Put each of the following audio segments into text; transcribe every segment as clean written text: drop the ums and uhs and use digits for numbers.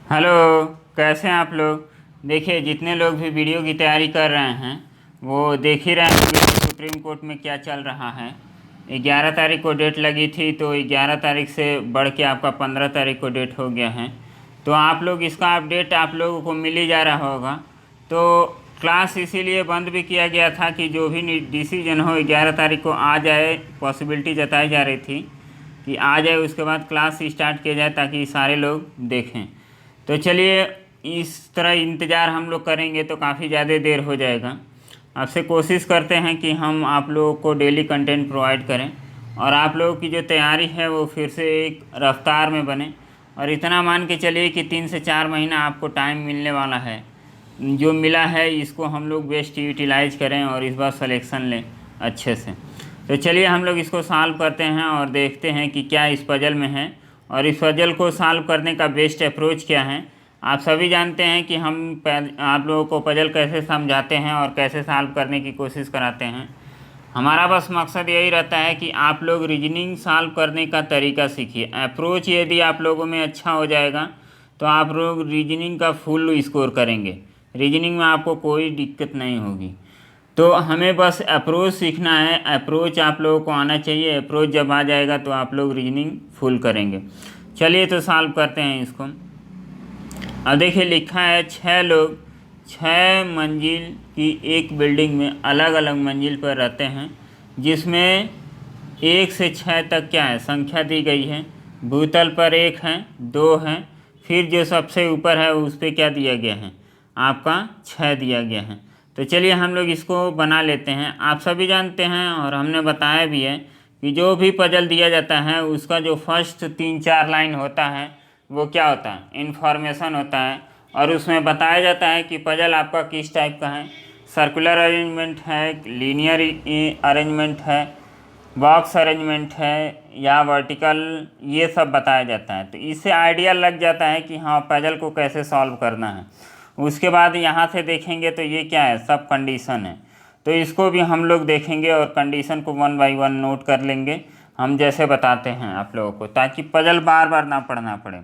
Hello. कैसे हैं आप लोग। देखिए, जितने लोग भी वीडियो की तैयारी कर रहे हैं वो देख ही रहे हैं कि सुप्रीम कोर्ट में क्या चल रहा है। 11 तारीख को डेट लगी थी, तो 11 तारीख से बढ़ के आपका 15 तारीख को डेट हो गया है। तो आप लोग इसका अपडेट आप लोगों को मिल ही जा रहा होगा। तो क्लास इसीलिए बंद भी किया गया था कि जो भी डिसीजन हो 11 तारीख को आ जाए। पॉसिबिलिटी जताई जा रही थी कि आ जाए, उसके बाद क्लास स्टार्ट किया जाए ताकि सारे लोग देखें। तो चलिए, इस तरह इंतज़ार हम लोग करेंगे तो काफ़ी ज़्यादा देर हो जाएगा। आपसे कोशिश करते हैं कि हम आप लोगों को डेली कंटेंट प्रोवाइड करें और आप लोगों की जो तैयारी है वो फिर से एक रफ्तार में बने। और इतना मान के चलिए कि 3 से 4 महीना आपको टाइम मिलने वाला है। जो मिला है इसको हम लोग बेस्ट यूटिलाइज करें और इस बार सिलेक्शन लें अच्छे से। तो चलिए हम लोग इसको सॉल्व करते हैं और देखते हैं कि क्या इस पजल में है और इस पजल को सॉल्व करने का बेस्ट अप्रोच क्या है। आप सभी जानते हैं कि हम आप लोगों को पजल कैसे समझाते हैं और कैसे सॉल्व करने की कोशिश कराते हैं। हमारा बस मकसद यही रहता है कि आप लोग रीजनिंग सॉल्व करने का तरीका सीखिए। अप्रोच यदि आप लोगों में अच्छा हो जाएगा तो आप लोग रीजनिंग का फुल स्कोर करेंगे। रीजनिंग में आपको कोई दिक्कत नहीं होगी। तो हमें बस अप्रोच सीखना है। अप्रोच आप लोगों को आना चाहिए। अप्रोच जब आ जाएगा तो आप लोग रीजनिंग फुल करेंगे। चलिए तो सॉल्व करते हैं इसको। अब देखिए, लिखा है 6 लोग 6 मंजिल की एक बिल्डिंग में अलग अलग मंजिल पर रहते हैं, जिसमें 1 से 6 तक क्या है संख्या दी गई है। भूतल पर 1 है, 2 है, फिर जो सबसे ऊपर है उस पर क्या दिया गया है आपका 6 दिया गया है। तो चलिए हम लोग इसको बना लेते हैं। आप सभी जानते हैं और हमने बताया भी है कि जो भी पजल दिया जाता है उसका जो फर्स्ट 3-4 लाइन होता है वो क्या होता है इन्फॉर्मेशन होता है। और उसमें बताया जाता है कि पजल आपका किस टाइप का है। सर्कुलर अरेंजमेंट है, लीनियर अरेंजमेंट है, बॉक्स अरेंजमेंट है या वर्टिकल, ये सब बताया जाता है। तो इससे आइडिया लग जाता है कि हाँ पजल को कैसे सॉल्व करना है। उसके बाद यहाँ से देखेंगे तो ये क्या है सब कंडीशन है। तो इसको भी हम लोग देखेंगे और कंडीशन को 1 बाय 1 नोट कर लेंगे, हम जैसे बताते हैं आप लोगों को, ताकि पजल बार बार ना पढ़ना पड़े।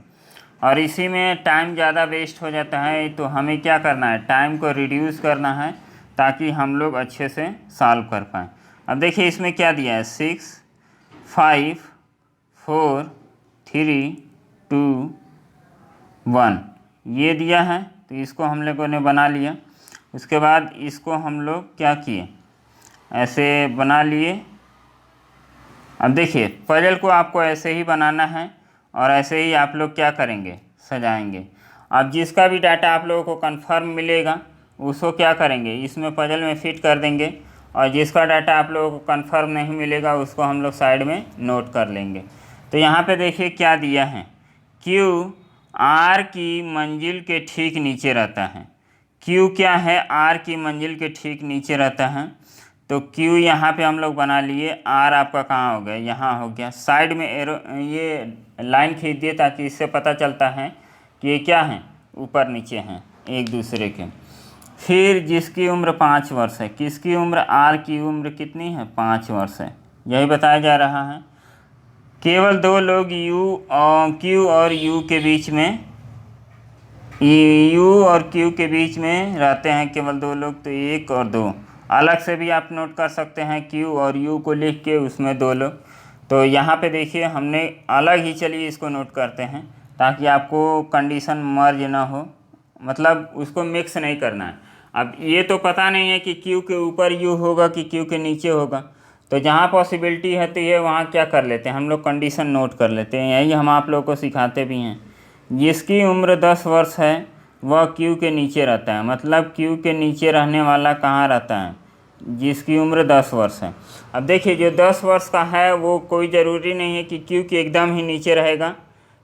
और इसी में टाइम ज़्यादा वेस्ट हो जाता है। तो हमें क्या करना है, टाइम को रिड्यूस करना है ताकि हम लोग अच्छे से सॉल्व कर पाएँ। अब देखिए इसमें क्या दिया है 6, 5, 4, 3, 2, 1 ये दिया है। तो इसको हम लोगों ने बना लिया। उसके बाद इसको हम लोग क्या किए, ऐसे बना लिए। अब देखिए पजल को आपको ऐसे ही बनाना है और ऐसे ही आप लोग क्या करेंगे सजाएंगे। अब जिसका भी डाटा आप लोगों को कंफर्म मिलेगा उसको क्या करेंगे इसमें पजल में फिट कर देंगे, और जिसका डाटा आप लोगों को कंफर्म नहीं मिलेगा उसको हम लोग साइड में नोट कर लेंगे। तो यहाँ पे देखिए क्या दिया है, क्यू आर की मंजिल के ठीक नीचे रहता है। क्यू क्या है, आर की मंजिल के ठीक नीचे रहता है। तो क्यू यहाँ पे हम लोग बना लिए। आर आपका कहाँ हो गया, यहाँ हो गया। साइड में एरो ये लाइन खींच दिए ताकि इससे पता चलता है कि ये क्या है ऊपर नीचे हैं एक दूसरे के। फिर जिसकी उम्र 5 वर्ष है, किसकी उम्र, आर की उम्र कितनी है 5 वर्ष है, यही बताया जा रहा है। केवल 2 लोग क्यू और यू के बीच में यू और क्यू के बीच में रहते हैं, केवल 2 लोग। तो 1 और 2 अलग से भी आप नोट कर सकते हैं, क्यू और यू को लिख के उसमें 2 लोग। तो यहाँ पे देखिए हमने अलग ही, चलिए इसको नोट करते हैं ताकि आपको कंडीशन मर्ज ना हो, मतलब उसको मिक्स नहीं करना है। अब ये तो पता नहीं है कि क्यू के ऊपर यू होगा कि क्यू के नीचे होगा। तो जहाँ पॉसिबिलिटी है तो ये वहाँ क्या कर लेते हैं हम लोग कंडीशन नोट कर लेते हैं। यही हम आप लोगों को सिखाते भी हैं। जिसकी उम्र 10 वर्ष है वह क्यू के नीचे रहता है, मतलब क्यू के नीचे रहने वाला कहाँ रहता है, जिसकी उम्र 10 वर्ष है। अब देखिए जो 10 वर्ष का है वो कोई ज़रूरी नहीं है कि क्यू के एकदम ही नीचे रहेगा,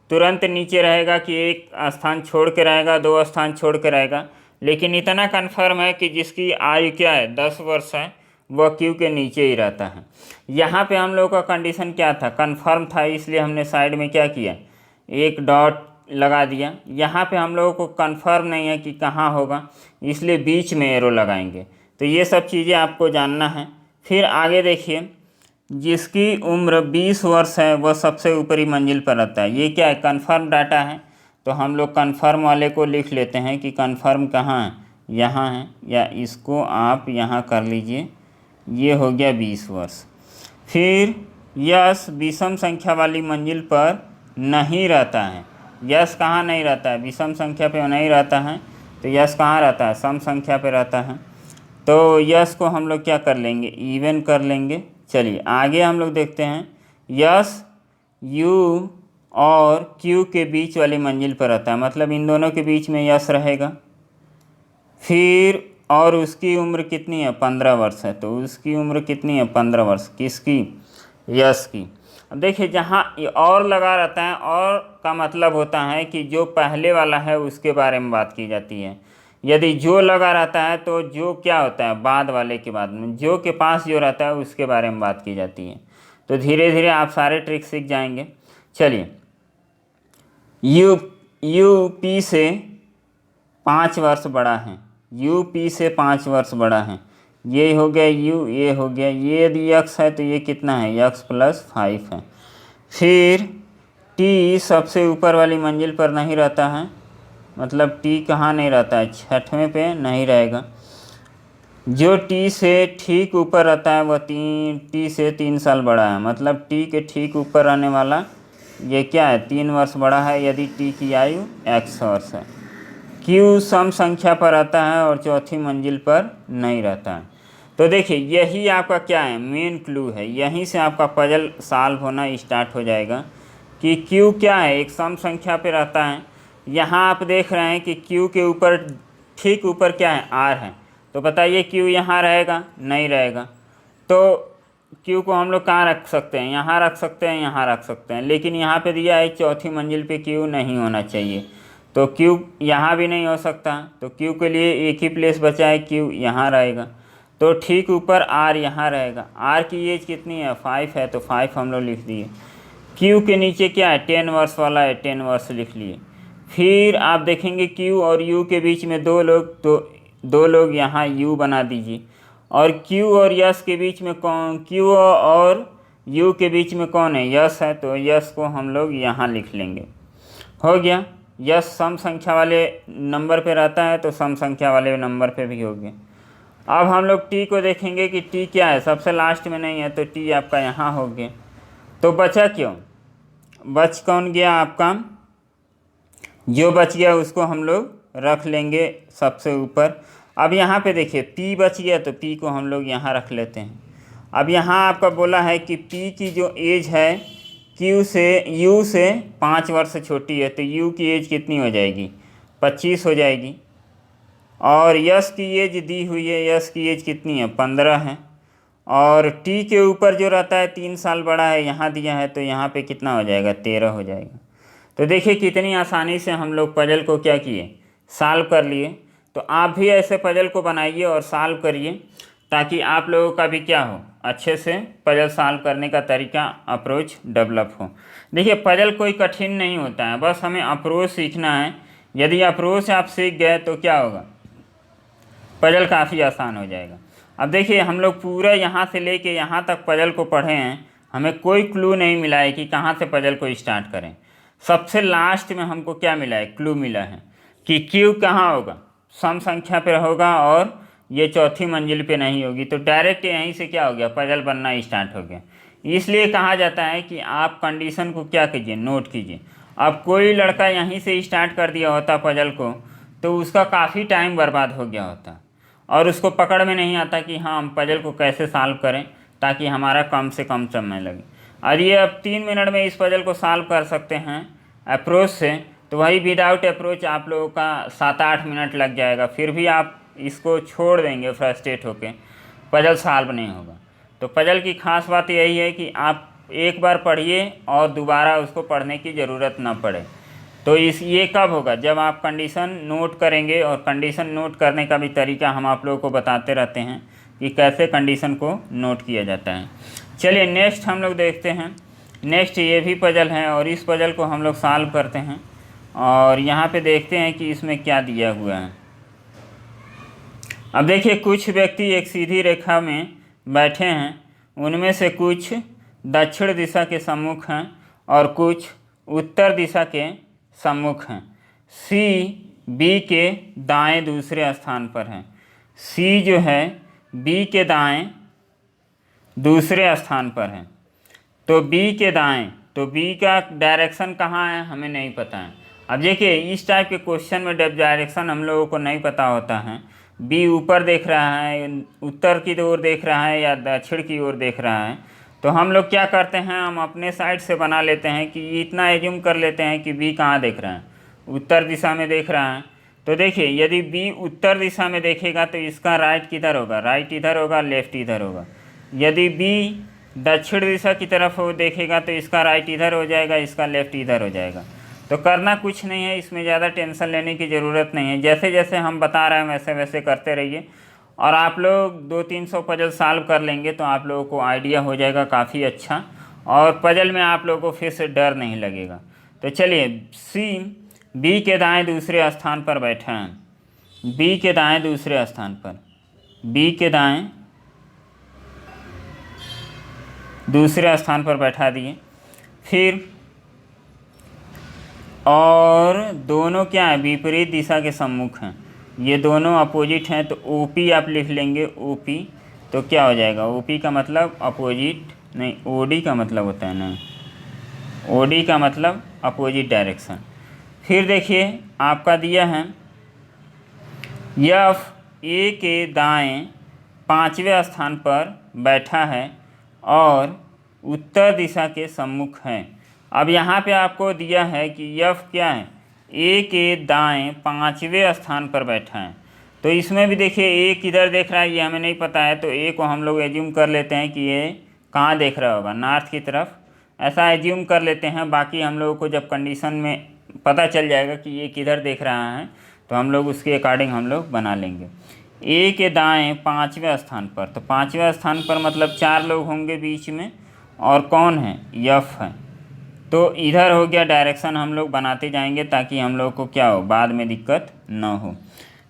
तुरंत नीचे रहेगा कि एक स्थान छोड़ के रहेगा, 2 स्थान छोड़ के रहेगा। लेकिन इतना कन्फर्म है कि जिसकी आयु क्या है 10 वर्ष है वह क्यू के नीचे ही रहता है। यहाँ पे हम लोगों का कंडीशन क्या था, कन्फर्म था, इसलिए हमने साइड में क्या किया एक डॉट लगा दिया। यहाँ पे हम लोगों को कंफर्म नहीं है कि कहाँ होगा, इसलिए बीच में एरो लगाएंगे। तो ये सब चीज़ें आपको जानना है। फिर आगे देखिए, जिसकी उम्र 20 वर्ष है वह सबसे ऊपरी मंजिल पर रहता है। ये क्या है, कंफर्म डाटा है। तो हम लोग कन्फर्म वाले को लिख लेते हैं कि कन्फर्म कहाँ है, यहाँ है, या इसको आप यहाँ कर लीजिए, ये हो गया 20 वर्ष। फिर यश विषम संख्या वाली मंजिल पर नहीं रहता है। यश कहाँ नहीं रहता है? विषम संख्या पे नहीं रहता है, तो यश कहाँ रहता है? सम संख्या पे रहता है। तो यश को हम लोग क्या कर लेंगे? इवन कर लेंगे। चलिए आगे हम लोग देखते हैं। यश यू और क्यू के बीच वाली मंजिल पर रहता है, मतलब इन दोनों के बीच में यश रहेगा। फिर और उसकी उम्र कितनी है? 15 वर्ष है। तो उसकी उम्र कितनी है? 15 वर्ष। किसकी? यश की। अब देखिए जहाँ ये और लगा रहता है, और का मतलब होता है कि जो पहले वाला है उसके बारे में बात की जाती है। यदि जो लगा रहता है तो जो क्या होता है? बाद वाले के बाद में जो के पास जो रहता है उसके बारे में बात की जाती है। तो धीरे धीरे आप सारे ट्रिक सीख जाएंगे। चलिए, यू पी से 5 वर्ष बड़ा है। यू पी से 5 वर्ष बड़ा है। ये हो गया यू, ये हो गया, ये यदि यक्स है तो ये कितना है? यक्स प्लस 5 है। फिर टी सबसे ऊपर वाली मंजिल पर नहीं रहता है, मतलब टी कहाँ नहीं रहता है? 6वें पे नहीं रहेगा। जो टी से ठीक ऊपर रहता है वह टी से 3 साल बड़ा है, मतलब टी के ठीक ऊपर रहने वाला ये क्या है? 3 वर्ष बड़ा है, यदि टी की आयु x वर्ष है। क्यू सम संख्या पर रहता है और चौथी मंजिल पर नहीं रहता है। तो देखिए यही आपका क्या है? मेन क्लू है। यहीं से आपका पजल सॉल्व होना स्टार्ट हो जाएगा कि क्यू क्या है? एक सम संख्या पे रहता है। यहाँ आप देख रहे हैं कि क्यू के ऊपर ठीक ऊपर क्या है? आर है। तो बताइए क्यू यहाँ रहेगा? नहीं रहेगा। तो क्यू को हम लोग कहाँ रख सकते हैं? यहाँ रख सकते हैं, यहाँ रख सकते हैं, लेकिन यहाँ पे दिया है चौथी मंजिल पे क्यू नहीं होना चाहिए, तो क्यू यहाँ भी नहीं हो सकता। तो क्यू के लिए एक ही प्लेस बचा है, क्यू यहाँ रहेगा। तो ठीक ऊपर आर यहाँ रहेगा। आर की एज कितनी है? 5 है, तो 5 हम लोग लिख दिए। क्यू के नीचे क्या है? 10 वर्ष वाला है, 10 वर्ष लिख लिए। फिर आप देखेंगे क्यू और यू के बीच में 2 लोग, तो 2 लोग यहाँ यू बना दीजिए। और क्यू और यश के बीच में कौन? क्यू और यू के बीच में कौन है? यश है, तो यश को हम लोग यहाँ लिख लेंगे। हो गया। यश सम संख्या वाले नंबर पे रहता है, तो सम संख्या वाले नंबर पे भी हो गया। अब हम लोग टी को देखेंगे कि टी क्या है? सबसे लास्ट में नहीं है, तो टी आपका यहाँ हो गया। तो बचा क्यों? बच कौन गया आपका? जो बच गया उसको हम लोग रख लेंगे सबसे ऊपर। अब यहाँ पे देखिए P बच गया, तो P को हम लोग यहाँ रख लेते हैं। अब यहाँ आपका बोला है कि P की जो एज है Q से U से 5 वर्ष छोटी है, तो U की एज कितनी हो जाएगी? 25 हो जाएगी। और यश की एज दी हुई है, यश की एज कितनी है? 15 है। और T के ऊपर जो रहता है 3 साल बड़ा है, यहाँ दिया है, तो यहाँ पे कितना हो जाएगा? 13 हो जाएगा। तो देखिए कितनी आसानी से हम लोग पजल को क्या किए? सॉल्व कर लिए। तो आप भी ऐसे पजल को बनाइए और सॉल्व करिए, ताकि आप लोगों का भी क्या हो? अच्छे से पजल सॉल्व करने का तरीका, अप्रोच डेवलप हो। देखिए पजल कोई कठिन नहीं होता है, बस हमें अप्रोच सीखना है। यदि अप्रोच आप सीख गए तो क्या होगा? पजल काफ़ी आसान हो जाएगा। अब देखिए हम लोग पूरा यहाँ से लेके यहाँ तक पजल को पढ़े हैं, हमें कोई क्लू नहीं मिला है कि कहाँ से पजल को स्टार्ट करें। सबसे लास्ट में हमको क्या मिला है? क्लू मिला है कि क्यू कहाँ होगा? सम संख्या पे होगा और ये चौथी मंजिल पे नहीं होगी। तो डायरेक्ट यहीं से क्या हो गया? पजल बनना स्टार्ट हो गया। इसलिए कहा जाता है कि आप कंडीशन को क्या कीजिए? नोट कीजिए। अब कोई लड़का यहीं से स्टार्ट कर दिया होता पजल को, तो उसका काफ़ी टाइम बर्बाद हो गया होता और उसको पकड़ में नहीं आता कि हाँ हम पजल को कैसे सॉल्व करें ताकि हमारा कम से कम समय लगे। और ये अब 3 मिनट में इस पजल को सॉल्व कर सकते हैं अप्रोच से, तो वही विदाउट अप्रोच आप लोगों का 7-8 मिनट लग जाएगा। फिर भी आप इसको छोड़ देंगे फ्रस्ट्रेट होके, पजल सॉल्व नहीं होगा। तो पजल की खास बात यही है कि आप एक बार पढ़िए और दोबारा उसको पढ़ने की ज़रूरत ना पड़े। तो ये कब होगा? जब आप कंडीशन नोट करेंगे, और कंडीशन नोट करने का भी तरीका हम आप लोगों को बताते रहते हैं कि कैसे कंडीशन को नोट किया जाता है। चलिए नेक्स्ट हम लोग देखते हैं। नेक्स्ट ये भी पजल है और इस पजल को हम लोग सॉल्व करते हैं, और यहाँ पे देखते हैं कि इसमें क्या दिया हुआ है। अब देखिए कुछ व्यक्ति एक सीधी रेखा में बैठे हैं, उनमें से कुछ दक्षिण दिशा के सम्मुख हैं और कुछ उत्तर दिशा के सम्मुख हैं। सी बी के दाएं दूसरे स्थान पर है। सी जो है बी के दाएं दूसरे स्थान पर है। तो बी के दाएं, तो बी का डायरेक्शन कहाँ है हमें नहीं पता है। अब देखिए इस टाइप के क्वेश्चन में डायरेक्शन हम लोगों को नहीं पता होता है। बी ऊपर देख रहा है, उत्तर की ओर देख रहा है या दक्षिण की ओर देख रहा है, तो हम लोग क्या करते हैं, हम अपने साइड से बना लेते हैं कि इतना एज्यूम कर लेते हैं कि बी कहाँ देख रहा है, उत्तर दिशा में देख रहा है। तो देखिए यदि बी उत्तर दिशा में देखेगा तो इसका राइट किधर होगा, राइट इधर होगा, लेफ्ट इधर होगा। यदि बी दक्षिण दिशा की तरफ वो देखेगा तो इसका राइट इधर हो जाएगा, इसका लेफ्ट इधर हो जाएगा। तो करना कुछ नहीं है, इसमें ज़्यादा टेंशन लेने की ज़रूरत नहीं है। जैसे जैसे हम बता रहे हैं वैसे वैसे करते रहिए और आप लोग 200-300 पजल सॉल्व कर लेंगे तो आप लोगों को आइडिया हो जाएगा काफ़ी अच्छा, और पजल में आप लोगों को फिर से डर नहीं लगेगा। तो चलिए, सी बी के दाएं दूसरे स्थान पर बैठा है, बी के दाएं दूसरे स्थान पर, बी के दाएं दूसरे स्थान पर बैठा दिए। फिर और दोनों क्या है, विपरीत दिशा के सम्मुख हैं, ये दोनों अपोजिट हैं। तो ओपी आप लिख लेंगे, ओपी तो क्या हो जाएगा, ओपी का मतलब अपोजिट नहीं, ओडी का मतलब होता है ना, ओडी का मतलब अपोजिट डायरेक्शन। फिर देखिए आपका दिया है एफ ए के दाएं 5वें स्थान पर बैठा है और उत्तर दिशा के सम्मुख है। अब यहाँ पे आपको दिया है कि एफ क्या है, ए के दाएं 5वें स्थान पर बैठा है। तो इसमें भी देखिए ए किधर देख रहा है ये हमें नहीं पता है, तो ए को हम लोग एज्यूम कर लेते हैं कि ये कहाँ देख रहा होगा, नॉर्थ की तरफ, ऐसा एज्यूम कर लेते हैं। बाकी हम लोगों को जब कंडीशन में पता चल जाएगा कि ये किधर देख रहा है तो हम लोग उसके अकॉर्डिंग हम लोग बना लेंगे। ए के दाएं 5वें स्थान पर, तो 5वें स्थान पर मतलब 4 लोग होंगे बीच में, और कौन है, एफ है। तो इधर हो गया, डायरेक्शन हम लोग बनाते जाएंगे ताकि हम लोग को क्या हो, बाद में दिक्कत ना हो।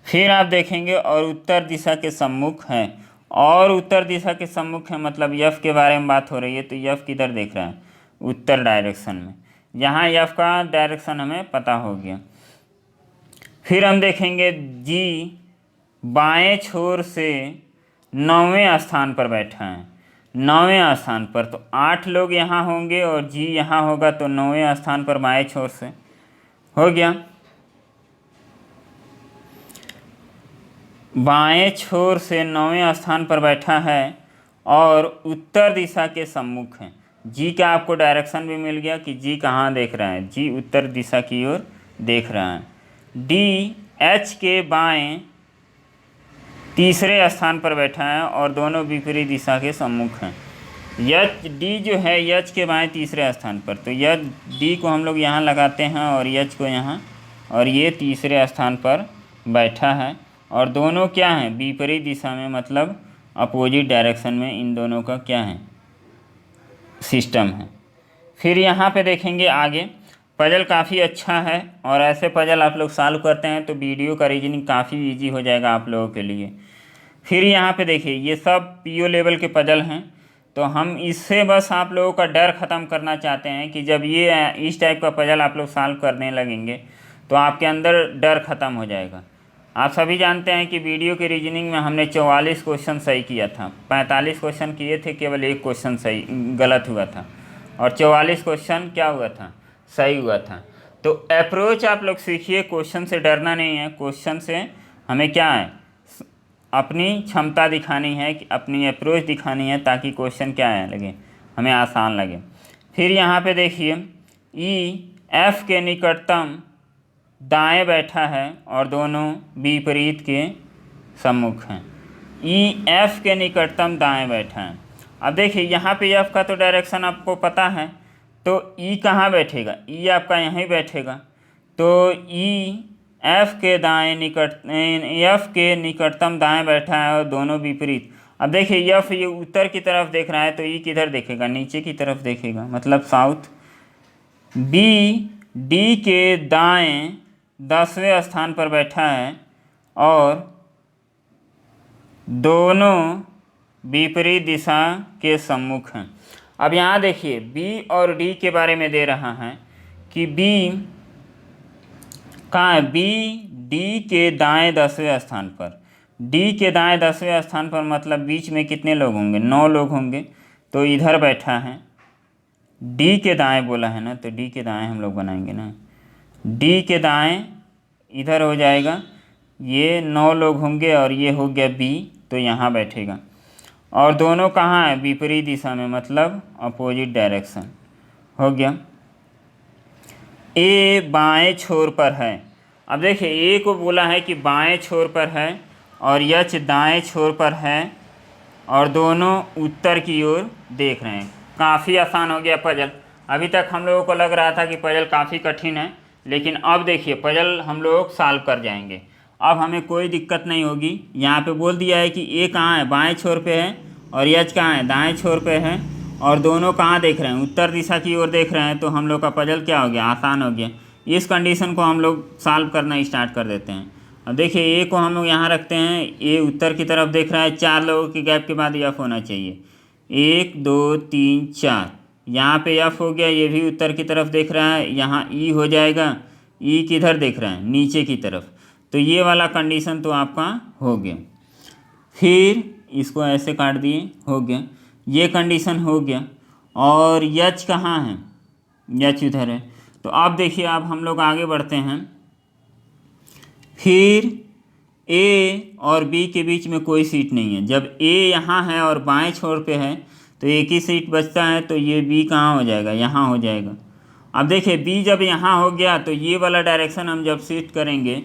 फिर आप देखेंगे और उत्तर दिशा के सम्मुख है, और उत्तर दिशा के सम्मुख है मतलब एफ के बारे में बात हो रही है। तो एफ किधर देख रहा है, उत्तर डायरेक्शन में, यहाँ एफ का डायरेक्शन हमें पता हो गया। फिर हम देखेंगे जी बाएं छोर से 9वें स्थान पर बैठा है, 9वें स्थान पर, तो 8 लोग यहाँ होंगे और जी यहाँ होगा, तो 9वें स्थान पर बाएं छोर से हो गया। बाएं छोर से 9वें स्थान पर बैठा है और उत्तर दिशा के सम्मुख है। जी का आपको डायरेक्शन भी मिल गया कि जी कहाँ देख रहा है, जी उत्तर दिशा की ओर देख रहा है। डी एच के बाएं 3रे स्थान पर बैठा है और दोनों विपरीत दिशा के सम्मुख हैं। यच डी जो है यच के बाएं 3रे स्थान पर, तो यच डी को हम लोग यहाँ लगाते हैं और यच को यहाँ, और ये 3रे स्थान पर बैठा है और दोनों क्या हैं, विपरीत दिशा में, मतलब अपोजिट डायरेक्शन में इन दोनों का क्या है, सिस्टम है। फिर यहाँ पे देखेंगे आगे, पजल काफ़ी अच्छा है और ऐसे पजल आप लोग सॉल्व करते हैं तो वीडियो का रीजनिंग काफ़ी इजी हो जाएगा आप लोगों के लिए। फिर यहाँ पे देखिए ये सब पीओ लेवल के पजल हैं, तो हम इससे बस आप लोगों का डर ख़त्म करना चाहते हैं कि जब ये इस टाइप का पजल आप लोग सॉल्व करने लगेंगे तो आपके अंदर डर ख़त्म हो जाएगा। आप सभी जानते हैं कि वीडियो के रीजनिंग में हमने 44 क्वेश्चन सही किया था, 45 क्वेश्चन किए थे, केवल 1 क्वेश्चन सही गलत हुआ था और 44 क्वेश्चन क्या हुआ था, सही हुआ था। तो अप्रोच आप लोग सीखिए, क्वेश्चन से डरना नहीं है, क्वेश्चन से हमें क्या है, अपनी क्षमता दिखानी है, कि अपनी अप्रोच दिखानी है ताकि क्वेश्चन क्या है लगे, हमें आसान लगे। फिर यहाँ पे देखिए ई एफ के निकटतम दाएं बैठा है और दोनों विपरीत के सम्मुख हैं। ई एफ के निकटतम दाएं बैठा है। अब देखिए यहाँ पे एफ का तो डायरेक्शन आपको पता है, तो ई कहाँ बैठेगा, ई आपका यहीं बैठेगा। तो ई एफ के दाएं एफ के निकटतम दाएं बैठा है और दोनों विपरीत। अब देखिए एफ ये उत्तर की तरफ देख रहा है तो ई किधर देखेगा, नीचे की तरफ देखेगा, मतलब साउथ। बी डी के दाएं 10वें स्थान पर बैठा है और दोनों विपरीत दिशा के सम्मुख हैं। अब यहाँ देखिए बी और डी के बारे में दे रहा है कि बी कहाँ है? बी डी के दाएं 10वें स्थान पर। डी के दाएं 10वें स्थान पर मतलब बीच में कितने लोग होंगे? 9 लोग होंगे। तो इधर बैठा है, डी के दाएं बोला है ना, तो डी के दाएं हम लोग बनाएंगे ना। डी के दाएं इधर हो जाएगा, ये 9 लोग होंगे और ये हो गया बी, तो यहाँ बैठेगा। और दोनों कहाँ है? विपरीत दिशा में, मतलब अपोजिट डायरेक्शन। हो गया। ए बाएं छोर पर है। अब देखिए ए को बोला है कि बाएं छोर पर है और यच दाएं छोर पर है और दोनों उत्तर की ओर देख रहे हैं। काफ़ी आसान हो गया पजल। अभी तक हम लोगों को लग रहा था कि पजल काफ़ी कठिन है, लेकिन अब देखिए पजल हम लोग सॉल्व कर जाएंगे। अब हमें कोई दिक्कत नहीं होगी। यहाँ पे बोल दिया है कि ए कहाँ है? बाएं छोर पे है और यच कहाँ है? दाएं छोर पे है और दोनों कहाँ देख रहे हैं? उत्तर दिशा की ओर देख रहे हैं। तो हम लोग का पजल क्या हो गया? आसान हो गया। इस कंडीशन को हम लोग सॉल्व करना स्टार्ट कर देते हैं। अब देखिए ए को हम लोग यहाँ रखते हैं, ए उत्तर की तरफ देख रहा है, 4 लोगों के गैप के बाद एफ होना चाहिए। 1 2 3 4, यहाँ पे एफ हो गया। ये भी उत्तर की तरफ देख रहा है, यहाँ ई हो जाएगा। ई किधर देख रहा है? नीचे की तरफ। तो ये वाला कंडीशन तो आपका हो गया। फिर इसको ऐसे काट दिए, हो गया। ये कंडीशन हो गया। और यच कहाँ है? यच उधर है। तो अब देखिए, अब हम लोग आगे बढ़ते हैं। फिर ए और बी के बीच में कोई सीट नहीं है। जब ए यहाँ है और बाएं छोर पे है तो एक ही सीट बचता है, तो ये बी कहाँ हो जाएगा? यहाँ हो जाएगा। अब देखिए बी जब यहाँ हो गया तो ये वाला डायरेक्शन हम जब शिफ्ट करेंगे,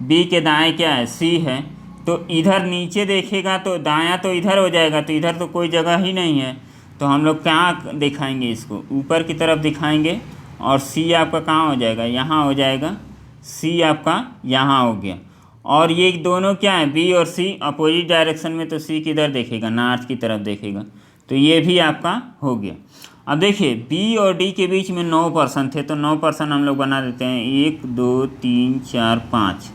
बी के दाएं क्या है? सी है। तो इधर नीचे देखेगा तो दायां तो इधर हो जाएगा, तो इधर तो कोई जगह ही नहीं है। तो हम लोग क्या दिखाएंगे? इसको ऊपर की तरफ दिखाएंगे और सी आपका कहाँ हो जाएगा? यहाँ हो जाएगा। सी आपका यहाँ हो गया। और ये दोनों क्या है? बी और सी अपोजिट डायरेक्शन में, तो सी किधर देखेगा? नॉर्थ की तरफ देखेगा। तो ये भी आपका हो गया। अब देखिए बी और डी के बीच में 9 पर्सन थे, तो 9 पर्सन हम लोग बना देते हैं। 1 2 3 4 5,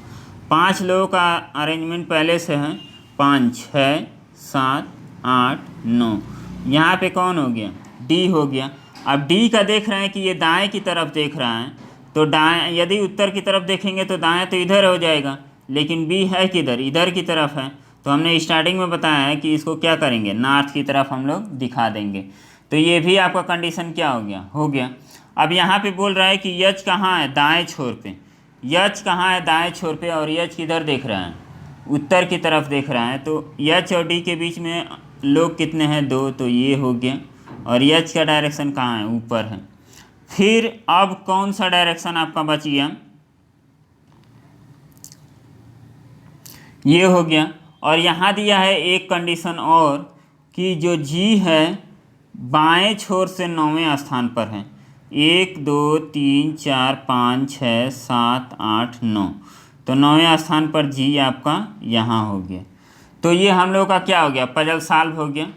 5 लोगों का अरेंजमेंट पहले से है। 5 6 7 8 9, यहाँ पे कौन हो गया? डी हो गया। अब डी का देख रहे हैं कि ये दाएं की तरफ देख रहा है, तो दाएं यदि उत्तर की तरफ देखेंगे तो दाएं तो इधर हो जाएगा, लेकिन बी है किधर? इधर की तरफ है। तो हमने स्टार्टिंग में बताया है कि इसको क्या करेंगे? नॉर्थ की तरफ हम लोग दिखा देंगे। तो ये भी आपका कंडीशन क्या हो गया? हो गया। अब यहाँ पे बोल रहा है कि यच कहाँ है? दाएं छोर पे। यच कहाँ है? दाएं छोर पे। और यच किधर देख रहा है? उत्तर की तरफ देख रहा है। तो यच और डी के बीच में लोग कितने हैं? 2, तो ये हो गया। और यच का डायरेक्शन कहाँ है? ऊपर है। फिर अब कौन सा डायरेक्शन आपका बच गया? ये हो गया। और यहाँ दिया है एक कंडीशन और, कि जो जी है बाएं छोर से 9वें स्थान पर है। 1 2 3 4 5 6 7 8 9, तो 9वें स्थान पर जी आपका यहाँ हो गया। तो ये हम लोग का क्या हो गया? पजल सॉल्व हो गया।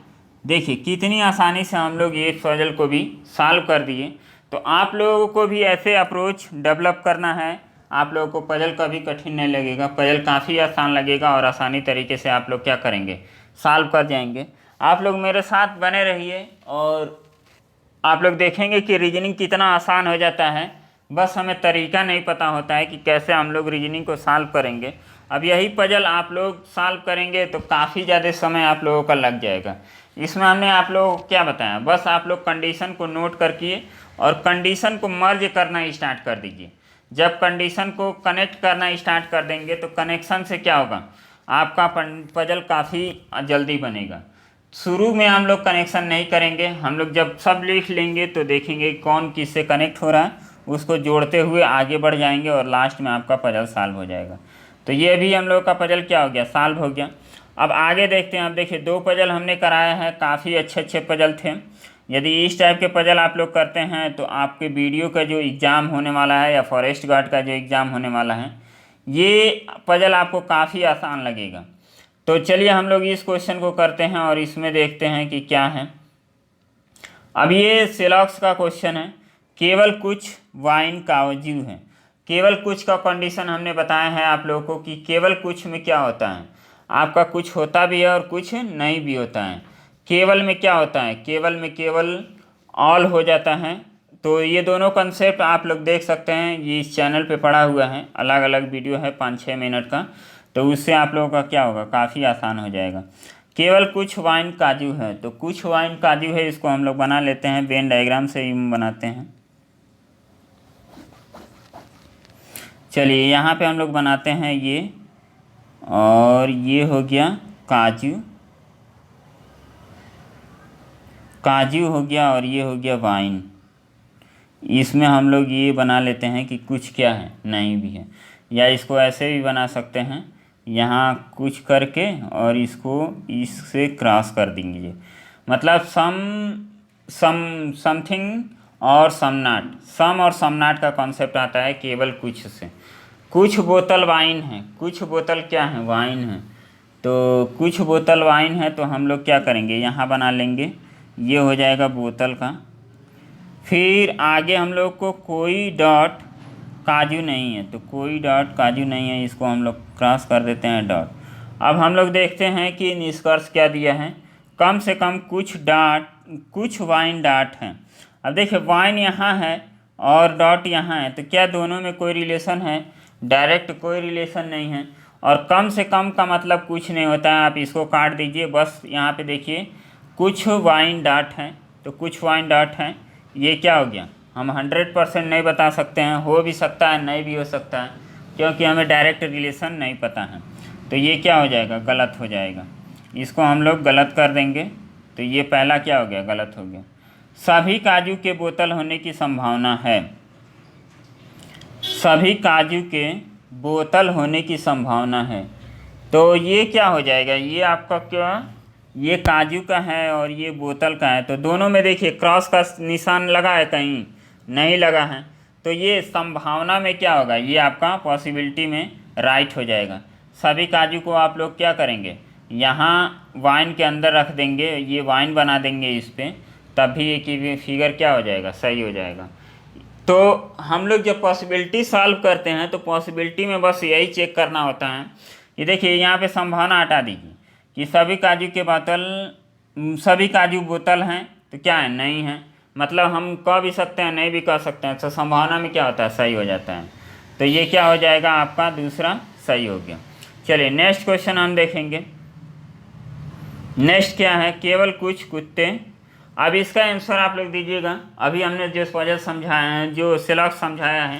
देखिए कितनी आसानी से हम लोग ये पजल को भी सॉल्व कर दिए। तो आप लोगों को भी ऐसे अप्रोच डेवलप करना है। आप लोगों को पजल कभी कठिन नहीं लगेगा, पजल काफ़ी आसान लगेगा और आसानी तरीके से आप लोग क्या करेंगे? सॉल्व कर जाएंगे। आप लोग मेरे साथ बने रहिए और आप लोग देखेंगे कि रीजनिंग कितना आसान हो जाता है। बस हमें तरीका नहीं पता होता है कि कैसे हम लोग रीजनिंग को सॉल्व करेंगे। अब यही पजल आप लोग सॉल्व करेंगे तो काफ़ी ज़्यादा समय आप लोगों का लग जाएगा। इसमें हमने आप लोगों को क्या बताया? बस आप लोग कंडीशन को नोट करके और कंडीशन को मर्ज करना स्टार्ट कर दीजिए। जब कंडीशन को कनेक्ट करना स्टार्ट कर देंगे तो कनेक्शन से क्या होगा? आपका पजल काफ़ी जल्दी बनेगा। शुरू में हम लोग कनेक्शन नहीं करेंगे। हम लोग जब सब लिख लेंगे तो देखेंगे कौन किससे कनेक्ट हो रहा है, उसको जोड़ते हुए आगे बढ़ जाएंगे और लास्ट में आपका पजल सॉल्व हो जाएगा। तो ये भी हम लोग का पजल क्या हो गया? सॉल्व हो गया। अब आगे देखते हैं। अब देखिए 2 पजल हमने कराया है, काफ़ी अच्छे पजल थे। यदि इस टाइप के पजल आप लोग करते हैं तो आपके वीडियो का जो एग्ज़ाम होने वाला है या फॉरेस्ट गार्ड का जो एग्ज़ाम होने वाला है, ये पजल आपको काफ़ी आसान लगेगा। तो चलिए हम लोग इस क्वेश्चन को करते हैं और इसमें देखते हैं कि क्या है। अब ये सेलॉक्स का क्वेश्चन है। केवल कुछ वाइन काजू हैं। केवल कुछ का कंडीशन हमने बताया है आप लोगों को कि केवल कुछ में क्या होता है? आपका कुछ होता भी है और कुछ नहीं भी होता है। केवल में क्या होता है? केवल में केवल ऑल हो जाता है, तो ये दोनों कंसेप्ट आप लोग देख सकते हैं, ये इस चैनल पे पड़ा हुआ है, अलग अलग वीडियो है 5-6 मिनट का। तो उससे आप लोगों का क्या होगा, काफ़ी आसान हो जाएगा। केवल कुछ वाइन काजू है, तो कुछ वाइन काजू है, इसको हम लोग बना लेते हैं, वेन डायग्राम से ही बनाते हैं। चलिए यहाँ पे हम लोग बनाते हैं ये, और ये हो गया काजू, काजू हो गया, और ये हो गया वाइन। इसमें हम लोग ये बना लेते हैं कि कुछ क्या है, नहीं भी है, या इसको ऐसे भी बना सकते हैं, यहाँ कुछ करके और इसको इससे क्रॉस कर देंगे, मतलब समथिंग और सम नॉट। सम और सम नॉट का कॉन्सेप्ट आता है केवल कुछ से। कुछ बोतल वाइन है, कुछ बोतल क्या है, वाइन है, तो कुछ बोतल वाइन है, तो हम लोग क्या करेंगे, यहाँ बना लेंगे, ये हो जाएगा बोतल का। फिर आगे हम लोग को कोई डॉट काजू नहीं है, तो कोई डॉट काजू नहीं है, इसको हम लोग क्रॉस कर देते हैं डॉट। अब हम लोग देखते हैं कि निष्कर्ष क्या दिया है, कम से कम कुछ वाइन डॉट हैं। अब देखिए वाइन यहाँ है और डॉट यहाँ है, तो क्या दोनों में कोई रिलेशन है, डायरेक्ट कोई रिलेशन नहीं है। और कम से कम का मतलब कुछ नहीं होता है, आप इसको काट दीजिए, बस यहाँ पे देखिए कुछ वाइन डॉट हैं, तो कुछ वाइन डॉट हैं, ये क्या हो गया, हम 100% नहीं बता सकते हैं, हो भी सकता है नहीं भी हो सकता है, क्योंकि हमें डायरेक्ट रिलेशन नहीं पता है। तो ये क्या हो जाएगा, गलत हो जाएगा, इसको हम लोग गलत कर देंगे। तो ये पहला क्या हो गया, गलत हो गया। सभी काजू के बोतल होने की संभावना है, सभी काजू के बोतल होने की संभावना है, तो ये क्या हो जाएगा, ये आपका क्या, ये काजू का है और ये बोतल का है, तो दोनों में देखिए क्रॉस का निशान लगा है, कहीं नहीं लगा है, तो ये संभावना में क्या होगा, ये आपका पॉसिबिलिटी में राइट हो जाएगा। सभी काजू को आप लोग क्या करेंगे, यहाँ वाइन के अंदर रख देंगे, ये वाइन बना देंगे इस पर, तभी एक फिगर क्या हो जाएगा, सही हो जाएगा। तो हम लोग जब पॉसिबिलिटी सॉल्व करते हैं तो पॉसिबिलिटी में बस यही चेक करना होता है। ये देखिए यहाँ पे संभावना हटा दीजिए कि सभी काजू बोतल हैं, तो क्या है, नहीं है, मतलब हम कह भी सकते हैं नहीं भी कह सकते हैं, तो संभावना में क्या होता है, सही हो जाता है। तो ये क्या हो जाएगा, आपका दूसरा सही हो गया। चलिए नेक्स्ट क्वेश्चन हम देखेंगे। नेक्स्ट क्या है, केवल कुछ कुत्ते। अब इसका आंसर आप लोग दीजिएगा, अभी हमने जो पजल समझाया है, जो सिलेक्ट समझाया है,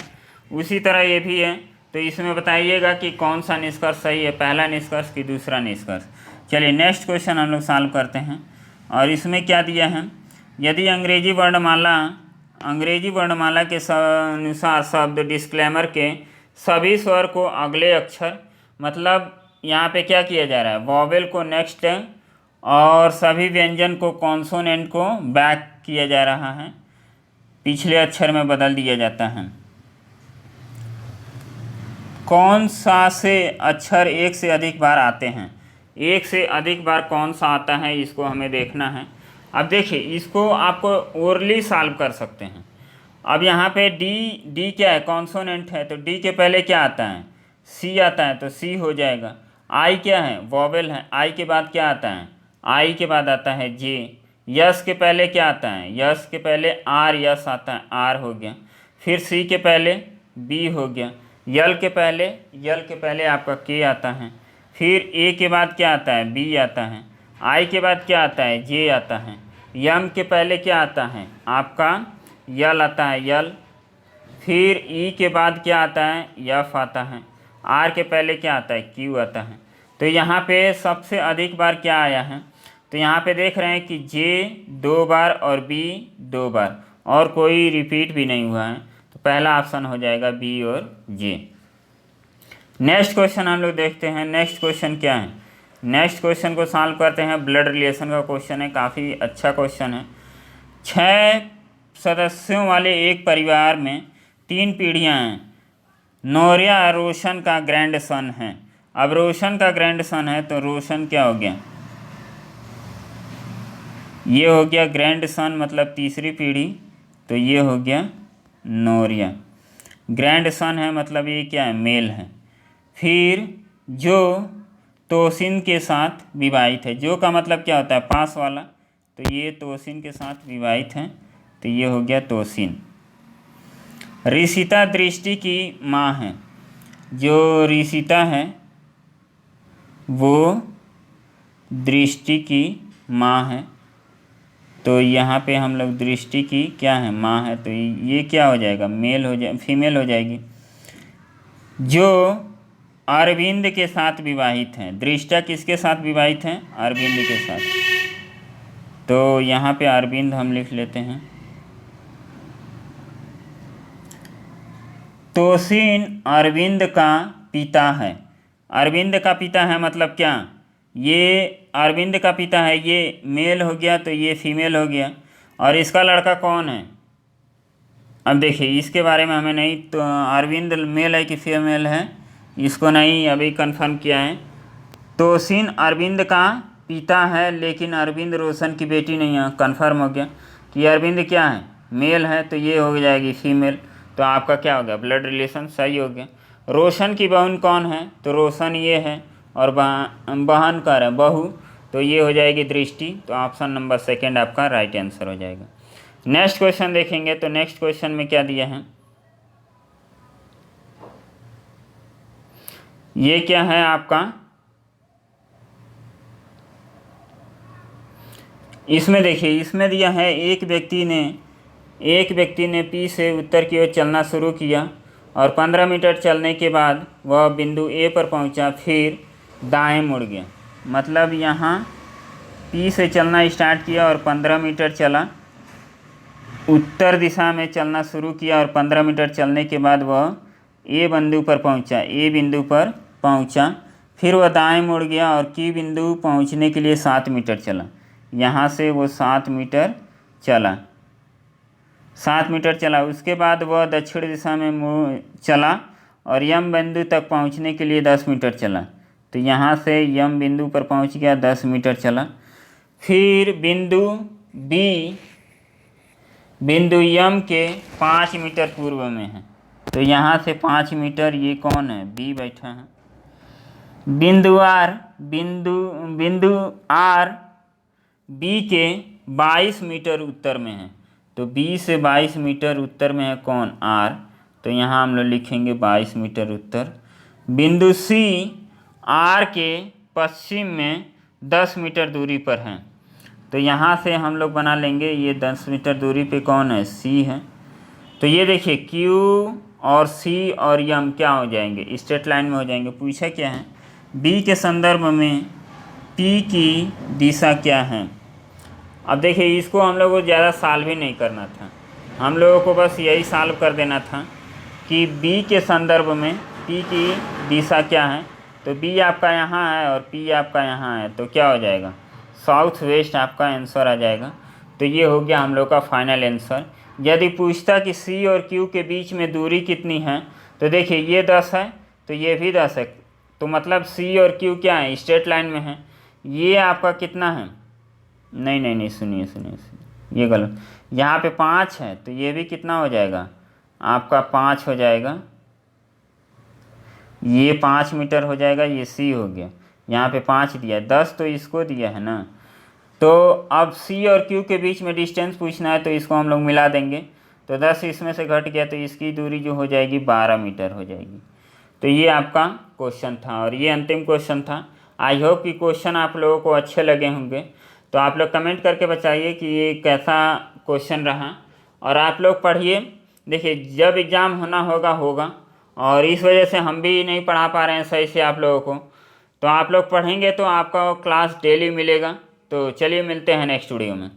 उसी तरह ये भी है, तो इसमें बताइएगा कि कौन सा निष्कर्ष सही है, पहला निष्कर्ष कि दूसरा निष्कर्ष। चलिए नेक्स्ट क्वेश्चन हम लोग सॉल्व करते हैं, और इसमें क्या दिया है, यदि अंग्रेजी वर्णमाला के अनुसार शब्द डिस्क्लेमर के सभी स्वर को अगले अक्षर, मतलब यहाँ पे क्या किया जा रहा है, वॉवेल को नेक्स्ट और सभी व्यंजन को कॉन्सोनेंट को बैक किया जा रहा है, पिछले अक्षर में बदल दिया जाता है। कौन सा से अक्षर एक से अधिक बार आते हैं, एक से अधिक बार कौन सा आता है, इसको हमें देखना है। अब देखिए इसको आपको ओरली सॉल्व कर सकते हैं। अब यहाँ पे डी क्या है, कॉन्सोनेंट है, तो डी के पहले क्या आता है, सी आता है, तो सी हो जाएगा। आई क्या है, वॉवेल है, आई के बाद क्या आता है, आई के बाद आता है जे। यस के पहले क्या आता है, यस के पहले आर, यस आता है, आर हो गया। फिर सी के पहले बी हो गया। यल के पहले आपका के आता है। फिर ए के बाद क्या आता है, बी आता है। आई के बाद क्या आता है, जे आता है। यम के पहले क्या आता है, आपका यल आता है, यल। फिर ई के बाद क्या आता है, यफ आता है। आर के पहले क्या आता है, क्यू आता है। तो यहाँ पे सबसे अधिक बार क्या आया है, तो यहाँ पे देख रहे हैं कि जे 2 बार और बी 2 बार, और कोई रिपीट भी नहीं हुआ है, तो पहला ऑप्शन हो जाएगा बी और जे। नेक्स्ट क्वेश्चन हम लोग देखते हैं। नेक्स्ट क्वेश्चन क्या है, नेक्स्ट क्वेश्चन को सॉल्व करते हैं। ब्लड रिलेशन का क्वेश्चन है, काफ़ी अच्छा क्वेश्चन है। 6 सदस्यों वाले एक परिवार में 3 पीढ़ियाँ हैं। नोरिया रोशन का ग्रैंड सन है। अब रोशन का ग्रैंड सन है, तो रोशन क्या हो गया, ये हो गया ग्रैंड सन, मतलब तीसरी पीढ़ी, तो ये हो गया नोरिया। ग्रैंड सन है मतलब ये क्या है, मेल है। फिर जो तोसिन के साथ विवाहित है, जो का मतलब क्या होता है, पास वाला, तो ये तोसिन के साथ विवाहित है, तो ये हो गया तोसिन। ऋषिता दृष्टि की माँ है। जो ऋषिता है वो दृष्टि की माँ है। तो यहाँ पे हम लोग दृष्टि की क्या है, माँ है, तो ये क्या हो जाएगा, फीमेल हो जाएगी। जो अरविंद के साथ विवाहित हैं, दृष्टा किसके साथ विवाहित हैं, अरविंद के साथ। तो यहाँ पे अरविंद हम लिख लेते हैं। तोसीन अरविंद का पिता है। अरविंद का पिता है मतलब क्या, ये अरविंद का पिता है, ये मेल हो गया तो ये फीमेल हो गया। और इसका लड़का कौन है, अब देखिए इसके बारे में हमें नहीं, तो अरविंद मेल है कि फीमेल है इसको नहीं अभी कंफर्म किया है। तोसीन अरविंद का पिता है लेकिन अरविंद रोशन की बेटी नहीं है, कंफर्म हो गया कि अरविंद क्या है, मेल है, तो ये हो जाएगी फीमेल। तो आपका क्या हो गया, ब्लड रिलेशन सही हो गया। रोशन की बहन कौन है, तो रोशन ये है, और बहन कर है बहू, तो ये हो जाएगी दृष्टि। तो ऑप्शन नंबर सेकंड आपका राइट आंसर हो जाएगा। नेक्स्ट क्वेश्चन देखेंगे तो नेक्स्ट क्वेश्चन में क्या दिया है, ये क्या है आपका, इसमें देखिए इसमें दिया है एक व्यक्ति ने पी से उत्तर की ओर चलना शुरू किया और 15 मीटर चलने के बाद वह बिंदु ए पर पहुंचा, फिर दाएं मुड़ गया। मतलब यहाँ पी से चलना स्टार्ट किया और 15 मीटर चला, उत्तर दिशा में चलना शुरू किया और 15 मीटर चलने के बाद वह ए बिंदु पर पहुंचा, फिर वह दाएं मुड़ गया और की बिंदु पहुंचने के लिए 7 मीटर चला। यहाँ से वो 7 मीटर चला, उसके बाद वह दक्षिण दिशा में चला और यम बिंदु तक पहुंचने के लिए 10 मीटर चला। तो यहाँ से यम बिंदु पर पहुंच गया, 10 मीटर चला। फिर बिंदु यम के 5 मीटर पूर्व में है, तो यहाँ से 5 मीटर, ये कौन है, बी बैठा है। बिंदु आर बी के 22 मीटर उत्तर में है, तो बी से 22 मीटर उत्तर में है कौन, आर, तो यहाँ हम लोग लिखेंगे 22 मीटर उत्तर। बिंदु सी आर के पश्चिम में 10 मीटर दूरी पर है, तो यहाँ से हम लोग बना लेंगे ये 10 मीटर दूरी पे कौन है, सी है। तो ये देखिए क्यू और सी और यम क्या हो जाएंगे, स्ट्रेट लाइन में हो जाएंगे। पूछा क्या है, बी के संदर्भ में पी की दिशा क्या है। अब देखिए इसको हम लोगों को ज़्यादा सॉल्व भी नहीं करना था, हम लोगों को बस यही सॉल्व कर देना था कि बी के संदर्भ में पी की दिशा क्या है। तो बी आपका यहाँ है और पी आपका यहाँ है, तो क्या हो जाएगा, साउथ वेस्ट आपका आंसर आ जाएगा। तो ये हो गया हम लोग का फाइनल आंसर। यदि पूछता कि सी और क्यू के बीच में दूरी कितनी है, तो देखिए ये 10 है तो ये भी 10 है, तो मतलब सी और क्यू क्या है, स्ट्रेट लाइन में है। ये आपका कितना है, नहीं सुनिए, ये गलत, यहाँ पे 5 है तो ये भी कितना हो जाएगा आपका, 5 हो जाएगा, ये 5 मीटर हो जाएगा, ये सी हो गया। यहाँ पे 5 दिया, 10 तो इसको दिया है ना। तो अब सी और क्यू के बीच में डिस्टेंस पूछना है, तो इसको हम लोग मिला देंगे, तो 10 इसमें से घट गया तो इसकी दूरी जो हो जाएगी 12 मीटर हो जाएगी। तो ये आपका क्वेश्चन था और ये अंतिम क्वेश्चन था। आई होप कि क्वेश्चन आप लोगों को अच्छे लगे होंगे, तो आप लोग कमेंट करके बताइए कि ये कैसा क्वेश्चन रहा। और आप लोग पढ़िए, देखिए जब एग्ज़ाम होगा और इस वजह से हम भी नहीं पढ़ा पा रहे हैं सही से आप लोगों को, तो आप लोग पढ़ेंगे तो आपका क्लास डेली मिलेगा। तो चलिए मिलते हैं नेक्स्ट वीडियो में।